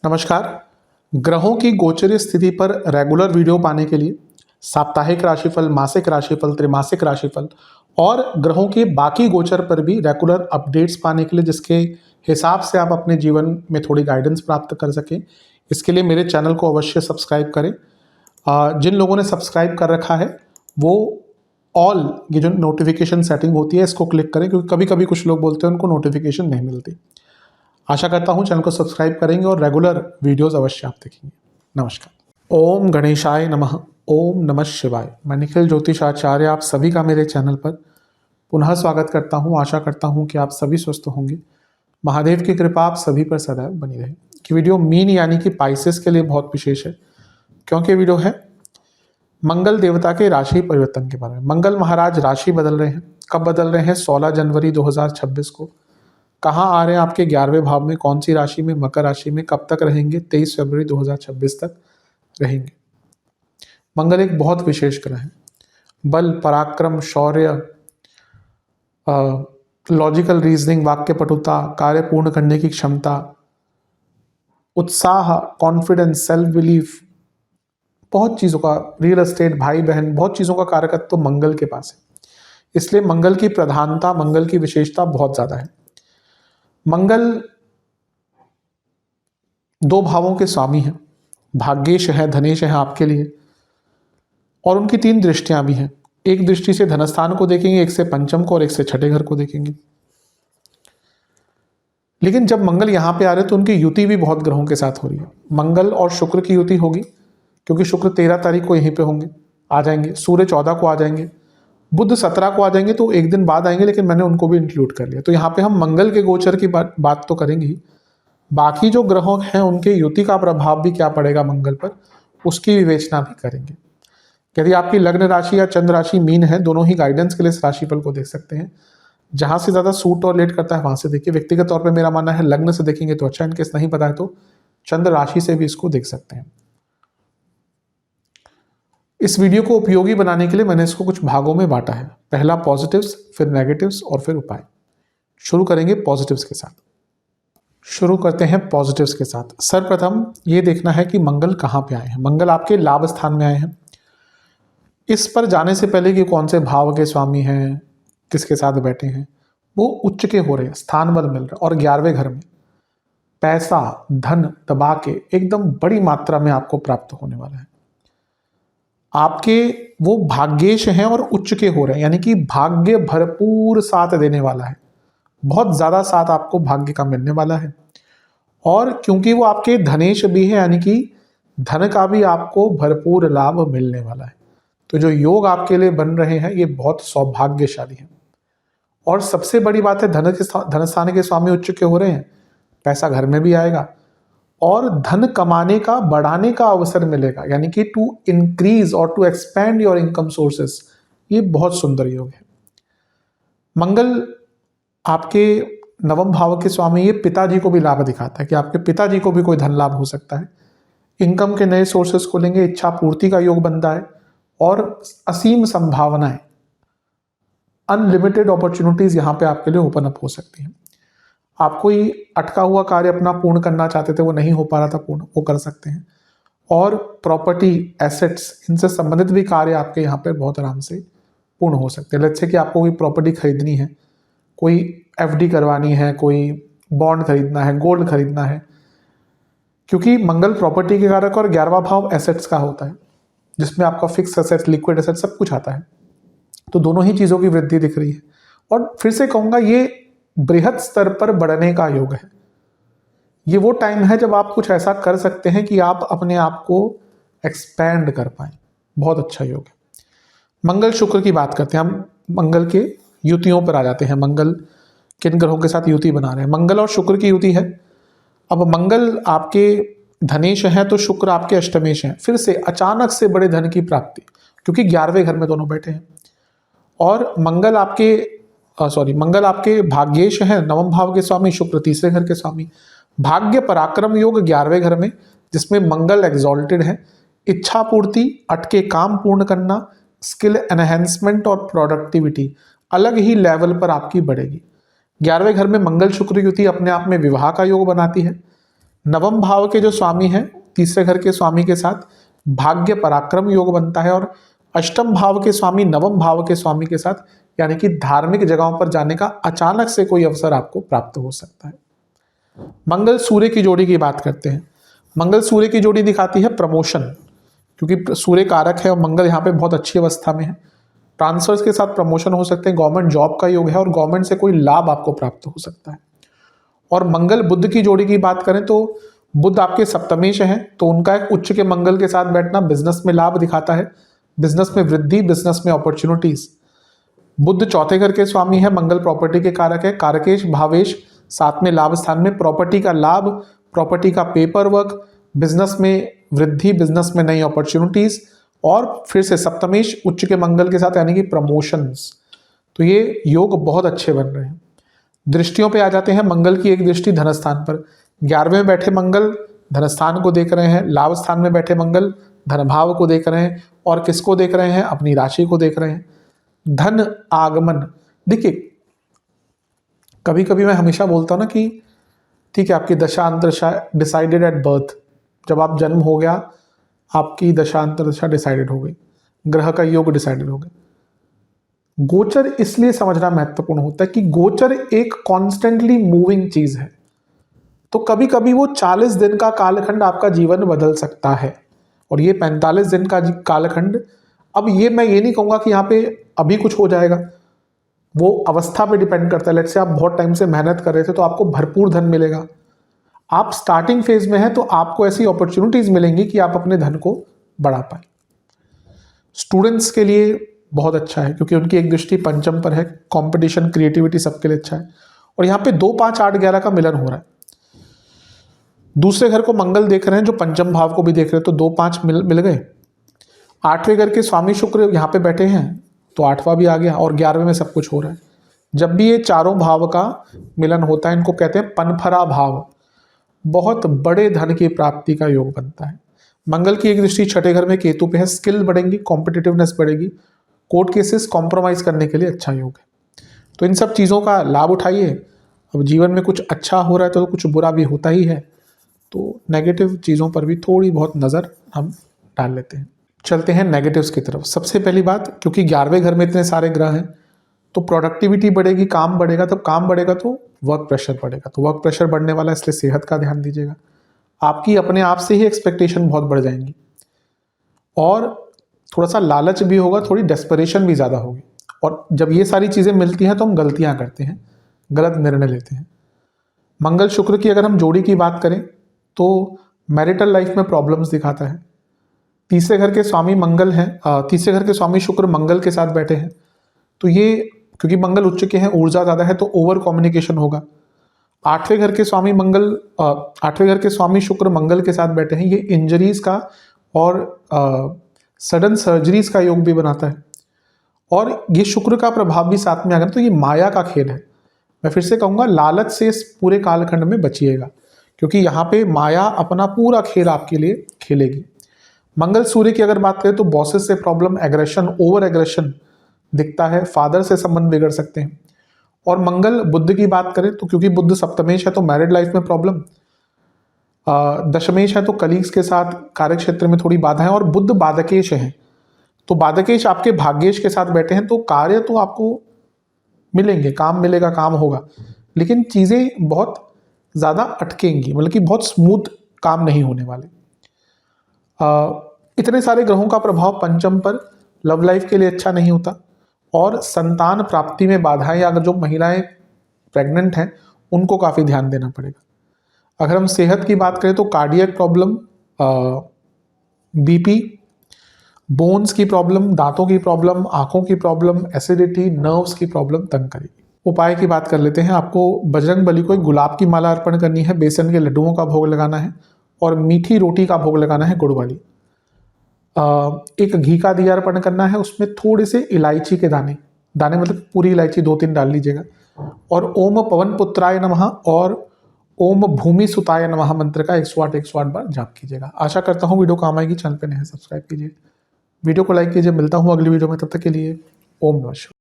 नमस्कार। ग्रहों की गोचरीय स्थिति पर रेगुलर वीडियो पाने के लिए साप्ताहिक राशिफल, मासिक राशिफल, त्रैमासिक राशिफल और ग्रहों के बाकी गोचर पर भी रेगुलर अपडेट्स पाने के लिए, जिसके हिसाब से आप अपने जीवन में थोड़ी गाइडेंस प्राप्त कर सकें, इसके लिए मेरे चैनल को अवश्य सब्सक्राइब करें। जिन लोगों ने सब्सक्राइब कर रखा है वो ऑल ये जो नोटिफिकेशन सेटिंग होती है इसको क्लिक करें, क्योंकि कभी कभी कुछ लोग बोलते हैं उनको नोटिफिकेशन नहीं मिलती। आशा करता हूं चैनल को सब्सक्राइब करेंगे और रेगुलर वीडियोस अवश्य आप देखेंगे। नमस्कार। ओम गणेशाय नमः। ओम नमः शिवाय। मैं निखिल ज्योतिष आचार्य आप सभी का मेरे चैनल पर पुनः स्वागत करता हूं। आशा करता हूं कि आप सभी स्वस्थ होंगे। महादेव की कृपा आप सभी पर सदैव बनी रहे। कि वीडियो मीन यानी कि पाइसेस के लिए बहुत विशेष है, क्योंकि वीडियो है मंगल देवता के राशि परिवर्तन के बारे में। मंगल महाराज राशि बदल रहे हैं। कब बदल रहे हैं? 16 जनवरी 2026 को। कहाँ आ रहे हैं? आपके 11वें भाव में। कौन सी राशि में? मकर राशि में। कब तक रहेंगे? 23 फरवरी 2026 तक रहेंगे। मंगल एक बहुत विशेष ग्रह है। बल, पराक्रम, शौर्य, लॉजिकल रीजनिंग, वाक्य पटुता, कार्य पूर्ण करने की क्षमता, उत्साह, कॉन्फिडेंस, सेल्फ बिलीफ, बहुत चीज़ों का, रियल एस्टेट, भाई बहन, बहुत चीज़ों का कारकत्व तो मंगल के पास है। इसलिए मंगल की प्रधानता, मंगल की विशेषता बहुत ज़्यादा है। मंगल 2 भावों के स्वामी हैं। भाग्येश है, धनेश है आपके लिए, और उनकी 3 दृष्टियां भी हैं। एक दृष्टि से धनस्थान को देखेंगे, एक से पंचम को और एक से छठे घर को देखेंगे। लेकिन जब मंगल यहां पे आ रहे हैं तो उनकी युति भी बहुत ग्रहों के साथ हो रही है। मंगल और शुक्र की युति होगी, क्योंकि शुक्र 13 तारीख को यहीं पे होंगे, आ जाएंगे। सूर्य 14 को आ जाएंगे, बुध 17 को आ जाएंगे, तो एक दिन बाद आएंगे, लेकिन मैंने उनको भी इंक्लूड कर लिया। तो यहाँ पे हम मंगल के गोचर की बात तो करेंगे ही, बाकी जो ग्रहों हैं उनके युति का प्रभाव भी क्या पड़ेगा मंगल पर, उसकी विवेचना भी करेंगे। यदि आपकी लग्न राशि या चंद्र राशि मीन है, दोनों ही गाइडेंस के लिए इस राशिफल को देख सकते हैं। जहां से ज्यादा सूट और लेट करता है वहां से देखिए। व्यक्तिगत तौर पे मेरा मानना है लग्न से देखेंगे तो अच्छा, इनकेस नहीं पता है तो चंद्र राशि से भी इसको देख सकते हैं। इस वीडियो को उपयोगी बनाने के लिए मैंने इसको कुछ भागों में बांटा है। पहला पॉजिटिव्स, फिर नेगेटिव्स और फिर उपाय। शुरू करेंगे पॉजिटिव्स के साथ। शुरू करते हैं पॉजिटिव्स के साथ। सर्वप्रथम ये देखना है कि मंगल कहाँ पे आए हैं। मंगल आपके लाभ स्थान में आए हैं। इस पर जाने से पहले कि कौन से भाव के स्वामी हैं, किसके साथ बैठे हैं, वो उच्च के हो रहे हैं, स्थान बल मिल रहा है। और 11वें घर में पैसा, धन दबा के एकदम बड़ी मात्रा में आपको प्राप्त होने वाला है। आपके वो भाग्येश हैं और उच्च के हो रहे हैं, यानी कि भाग्य भरपूर साथ देने वाला है। बहुत ज्यादा साथ आपको भाग्य का मिलने वाला है। और क्योंकि वो आपके धनेश भी है, यानी कि धन का भी आपको भरपूर लाभ मिलने वाला है। तो जो योग आपके लिए बन रहे हैं ये बहुत सौभाग्यशाली है। और सबसे बड़ी बात है, धन स्थान के स्वामी उच्च के हो रहे हैं, पैसा घर में भी आएगा और धन कमाने का, बढ़ाने का अवसर मिलेगा, यानी कि टू इंक्रीज और to expand your income sources. ये बहुत सुंदर योग है। मंगल आपके 9वें भाव के स्वामी, ये पिताजी को भी लाभ दिखाता है कि आपके पिताजी को भी कोई धन लाभ हो सकता है। इनकम के नए सोर्सेस खुलेंगे, इच्छा पूर्ति का योग बनता है और असीम संभावनाएं, अनलिमिटेड अपॉर्चुनिटीज यहां पे आपके लिए ओपन अप हो सकती हैं। आप कोई अटका हुआ कार्य अपना पूर्ण करना चाहते थे, वो नहीं हो पा रहा था पूर्ण, वो कर सकते हैं। और प्रॉपर्टी, एसेट्स, इनसे संबंधित भी कार्य आपके यहाँ पे बहुत आराम से पूर्ण हो सकते हैं। लेट्स से कि आपको कोई प्रॉपर्टी खरीदनी है, कोई एफडी करवानी है, कोई बॉन्ड खरीदना है, गोल्ड खरीदना है, क्योंकि मंगल प्रॉपर्टी के कारक और 11वां भाव एसेट्स का होता है, जिसमें आपका फिक्स एसेट, लिक्विड एसेट सब कुछ आता है। तो दोनों ही चीजों की वृद्धि दिख रही है। और फिर से कहूंगा, ये बृहद स्तर पर बढ़ने का योग है। ये वो टाइम है जब आप कुछ ऐसा कर सकते हैं कि आप अपने आप को एक्सपैंड कर पाए। बहुत अच्छा योग है। मंगल शुक्र की बात करते हैं। हम मंगल के युतियों पर आ जाते हैं। मंगल किन ग्रहों के साथ युति बना रहे हैं? मंगल और शुक्र की युति है। अब मंगल आपके धनेश है तो शुक्र आपके अष्टमेश हैं। फिर से अचानक से बड़े धन की प्राप्ति, क्योंकि 11वें घर में दोनों बैठे हैं। और मंगल आपके भाग्येश हैं, 9वें भाव के स्वामी, शुक्र 3रे घर के स्वामी। भाग्य पराक्रम योग 11वें घर में, जिसमें मंगल एग्जॉल्टेड है। इच्छा पूर्ति, अटके काम पूर्ण करना, स्किल एनहेंसमेंट और प्रोडक्टिविटी अलग ही लेवल पर आपकी बढ़ेगी। 11वें घर में मंगल शुक्र युति अपने आप में विवाह का योग बनाती है। नवम भाव के जो स्वामी हैं, तीसरे घर के स्वामी के साथ भाग्य पराक्रम योग बनता है, और अष्टम भाव के स्वामी नवम भाव के स्वामी के साथ यानी कि धार्मिक जगहों पर जाने का अचानक से कोई अवसर आपको प्राप्त हो सकता है। मंगल सूर्य की जोड़ी की बात करते हैं। मंगल सूर्य की जोड़ी दिखाती है प्रमोशन, क्योंकि सूर्य कारक है और मंगल यहाँ पे बहुत अच्छी अवस्था में है। ट्रांसफर्स के साथ प्रमोशन हो सकते हैं, गवर्नमेंट जॉब का योग है और गवर्नमेंट से कोई लाभ आपको प्राप्त हो सकता है। और मंगल बुध की जोड़ी की बात करें तो बुध आपके सप्तमेश हैं, तो उनका एक उच्च के मंगल के साथ बैठना बिजनेस में लाभ दिखाता है, बिजनेस में वृद्धि, बिजनेस में अपॉर्चुनिटीज। बुध चौथे घर के स्वामी है, मंगल प्रॉपर्टी के कारक है, कारकेश भावेश साथ में लाभ स्थान में, प्रॉपर्टी का लाभ, प्रॉपर्टी का पेपर वर्क, बिजनेस में वृद्धि, बिजनेस में नई अपॉर्चुनिटीज, और फिर से सप्तमेश उच्च के मंगल के साथ यानी कि प्रमोशंस। तो ये योग बहुत अच्छे बन रहे हैं। दृष्टियों पे आ जाते हैं। मंगल की एक दृष्टि धनस्थान पर, 11वें में बैठे मंगल धनस्थान को देख रहे हैं, लाभ स्थान में बैठे मंगल धनभाव को देख रहे हैं, और किसको देख रहे हैं? अपनी राशि को देख रहे हैं। धन आगमन, देखिए कभी कभी मैं हमेशा बोलता हूँ ना कि ठीक है, आपकी दशा अंतरदशा डिसाइडेड एट बर्थ, जब आप जन्म हो गया आपकी दशा अंतरदशा डिसाइडेड हो गई, ग्रह का योग डिसाइडेड हो गया। गोचर इसलिए समझना महत्वपूर्ण होता है कि गोचर एक कॉन्स्टेंटली मूविंग चीज है, तो कभी कभी वो 40 दिन का कालखंड आपका जीवन बदल सकता है, और ये 45 दिन का कालखंड, अब ये मैं ये नहीं कहूँगा कि यहाँ पे अभी कुछ हो जाएगा, वो अवस्था पे डिपेंड करता है। लेट्स से आप बहुत टाइम से मेहनत कर रहे थे तो आपको भरपूर धन मिलेगा। आप स्टार्टिंग फेज में हैं तो आपको ऐसी अपॉर्चुनिटीज मिलेंगी कि आप अपने धन को बढ़ा पाए। स्टूडेंट्स के लिए बहुत अच्छा है क्योंकि उनकी एक दृष्टि पंचम पर है, कंपटीशन क्रिएटिविटी सबके लिए अच्छा है, और यहाँ पे 2 5 8 11 का मिलन हो रहा है। दूसरे घर को मंगल देख रहे हैं जो पंचम भाव को भी देख रहे हैं, तो 2 5 मिल गए। 8वें घर के स्वामी शुक्र यहाँ पे बैठे हैं तो 8वां भी आ गया, और 11वें में सब कुछ हो रहा है। जब भी ये चारों भाव का मिलन होता है, इनको कहते हैं पनफरा भाव, बहुत बड़े धन की प्राप्ति का योग बनता है। मंगल की एक दृष्टि 6ठे घर में केतु पे है, स्किल बढ़ेंगी, कॉम्पिटिटिवनेस बढ़ेगी, कोर्ट केसेस कॉम्प्रोमाइज करने के लिए अच्छा योग है। तो इन सब चीज़ों का लाभ उठाइए। अब जीवन में कुछ अच्छा हो रहा है तो कुछ बुरा भी होता ही है, तो नेगेटिव चीज़ों पर भी थोड़ी बहुत नज़र हम डाल लेते हैं। चलते हैं नेगेटिव्स की तरफ। सबसे पहली बात, क्योंकि 11वें घर में इतने सारे ग्रह हैं तो प्रोडक्टिविटी बढ़ेगी, काम बढ़ेगा। तो काम बढ़ेगा तो वर्क प्रेशर बढ़ेगा, तो वर्क प्रेशर बढ़ने वाला है, इसलिए सेहत का ध्यान दीजिएगा। आपकी अपने आप से ही एक्सपेक्टेशन बहुत बढ़ जाएंगी, और थोड़ा सा लालच भी होगा, थोड़ी डेस्परेशन भी ज़्यादा होगी, और जब ये सारी चीज़ें मिलती हैं तो हम गलतियाँ करते हैं, गलत निर्णय लेते हैं। मंगल शुक्र की अगर हम जोड़ी की बात करें तो मैरिटल लाइफ में प्रॉब्लम्स दिखाता है। तीसरे घर के स्वामी मंगल हैं, तीसरे घर के स्वामी शुक्र मंगल के साथ बैठे हैं, तो ये क्योंकि मंगल उच्च के हैं, ऊर्जा ज़्यादा है, तो ओवर कम्युनिकेशन होगा। 8वें घर के स्वामी मंगल 8वें घर के स्वामी शुक्र मंगल के साथ बैठे हैं, ये इंजरीज का और सडन सर्जरीज का योग भी बनाता है, और ये शुक्र का प्रभाव भी साथ में आ गया, तो ये माया का खेल है। मैं फिर से कहूँगा, लालच से इस पूरे कालखंड में बचिएगा, क्योंकि यहाँ पे माया अपना पूरा खेल आपके लिए खेलेगी। मंगल सूर्य की अगर बात करें तो बॉसेस से प्रॉब्लम, एग्रेशन, ओवर एग्रेशन दिखता है, फादर से संबंध बिगड़ सकते हैं। और मंगल बुध की बात करें तो क्योंकि बुध सप्तमेश है तो मैरिड लाइफ में प्रॉब्लम, दशमेश है तो कलीग्स के साथ कार्य क्षेत्र में थोड़ी बाधाएं, और बुध बाधकेश है तो बाधकेश आपके भाग्येश के साथ बैठे हैं, तो कार्य तो आपको मिलेंगे, काम मिलेगा, काम होगा, लेकिन चीज़ें बहुत ज़्यादा अटकेंगी, मतलब कि बहुत स्मूथ काम नहीं होने वाले। इतने सारे ग्रहों का प्रभाव पंचम पर लव लाइफ के लिए अच्छा नहीं होता, और संतान प्राप्ति में बाधाएं, अगर जो महिलाएं प्रेग्नेंट हैं उनको काफ़ी ध्यान देना पड़ेगा। अगर हम सेहत की बात करें तो कार्डियक प्रॉब्लम, बीपी, बोन्स की प्रॉब्लम, दांतों की प्रॉब्लम, आंखों की प्रॉब्लम, एसिडिटी, नर्व्स की प्रॉब्लम तंग करेगी। उपाय की बात कर लेते हैं। आपको बजरंग बली को एक गुलाब की माला अर्पण करनी है, बेसन के लड्डुओं का भोग लगाना है, और मीठी रोटी का भोग लगाना है, गुड़ वाली। एक घी का दिया अर्पण करना है, उसमें थोड़े से इलायची के दाने मतलब पूरी इलायची 2-3 डाल लीजिएगा, और ओम पवन पुत्राय नमः और ओम भूमि सुताय नमः मंत्र का 108 बार जाप कीजिएगा। आशा करता हूँ वीडियो काम आएगी। चैनल पे नए हैं सब्सक्राइब कीजिए, वीडियो को लाइक कीजिए। मिलता हूँ अगली वीडियो में, तब तक के लिए ओम नमः शिवाय।